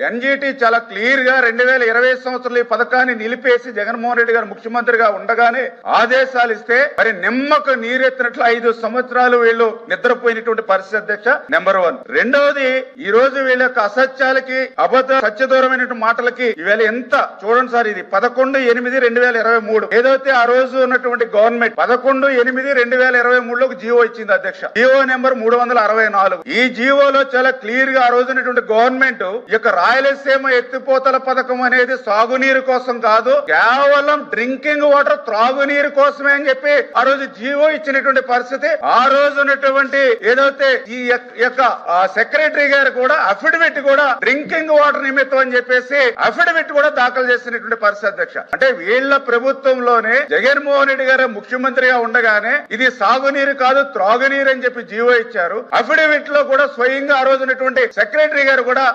NGT చాలా clear గా 2020 సంవత్సరంలో ఈ పథకాన్ని నిలిపేసి జగన్మోహన్ రెడ్డి గారు ముఖ్యమంత్రిగా ఉండగానే ఆదేశాలు ఇస్తే మరి నిమ్మకు నీరెత్తినట్లు 5 సంవత్సరాలు వీళ్ళు నిద్రపోయినటువంటి పరిస్థితి అధ్యక్ష. నెంబర్ 1. రెండవది, ఈ రోజు వీళ్ళ యొక్క అసత్యాలకి సత్యదూరమైనటువంటి మాటలకి ఈవేళ ఎంత చూడండి సార్, ఇది 11/8/2023 ఏదైతే ఆ రోజు ఉన్నటువంటి గవర్నమెంట్ 11/8/2023 జీవో ఇచ్చింది అధ్యక్ష. GO number 364. ఈ జీవోలో చాలా క్లియర్ గా ఆ రోజు ఉన్నటువంటి గవర్నమెంట్ యొక్క రాయలసీమ ఎత్తిపోతల పథకం అనేది సాగునీరు కోసం కాదు, కేవలం డ్రింకింగ్ వాటర్ త్రాగునీరు కోసమే అని చెప్పి ఆ రోజు జీవో ఇచ్చినటువంటి పరిస్థితి. ఆ రోజు ఉన్నటువంటి ఏదైతే ఈ యొక్క సెక్రటరీ గారు కూడా అఫిడవిట్ కూడా డ్రింకింగ్ వాటర్ నిమిత్తం అని చెప్పేసి అఫిడవిట్ కూడా దాఖలు చేసినటువంటి పరిస్థితి అధ్యక్ష. అంటే వీళ్ళ ప్రభుత్వంలోనే జగన్మోహన్ రెడ్డి గారు ముఖ్యమంత్రిగా ఉండగానే ఇది సాగునీరు కాదు త్రాగునీరు అని చెప్పి జీవో ఇచ్చారు. అఫిడవిట్ లో కూడా స్వయంగా ఆ రోజు ఉన్నటువంటి సెక్రటరీ గారు కూడా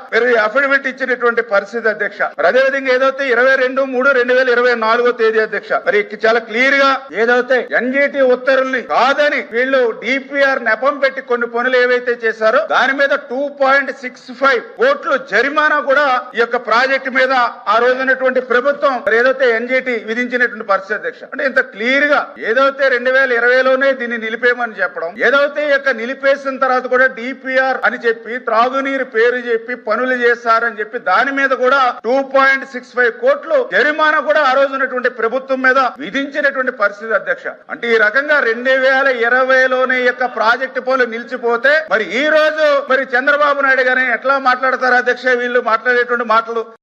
అఫిడవిట్ ఇచ్చినటువంటి పరిస్థితి అధ్యక్ష. అదేవిధంగా ఏదైతే 22/3/2024 అధ్యక్ష, మరి చాలా క్లియర్ గా ఏదైతే ఎన్జీటీ ఉత్తర్వుల్ని కాదని వీళ్ళు డిపిఆర్ నెపం పెట్టి కొన్ని పనులు ఏవైతే చేశారో దాని మీద 2.65 కోట్లు జరిమానా కూడా ఈ యొక్క ప్రాజెక్టు మీద ఆ రోజునటువంటి ప్రభుత్వం ఏదైతే ఎన్జీటీ విధించినటువంటి పరిస్థితి అధ్యక్ష. అంటే ఇంత క్లియర్ గా ఏదైతే 2020లోనే దీన్ని నిలిపేయమని చెప్పడం, ఏదైతే ఈ యొక్క నిలిపేసిన తర్వాత కూడా డిపిఆర్ అని చెప్పి త్రాగునీరు పేరు చెప్పి పనులు చేశారని చెప్పి దాని మీద కూడా 2.65 కోట్లు జరిమానా కూడా ఆ రోజు ఉన్నటువంటి ప్రభుత్వం మీద విధించినటువంటి పరిస్థితి అధ్యక్ష. అంటే ఈ రకంగా 2020లోనే యొక్క ప్రాజెక్టు పనులు నిలిచిపోతే మరి ఈ రోజు మరి చంద్రబాబు నాయుడు గారిని ఎట్లా మాట్లాడతారు అధ్యక్ష? వీళ్ళు మాట్లాడేటువంటి మాటలు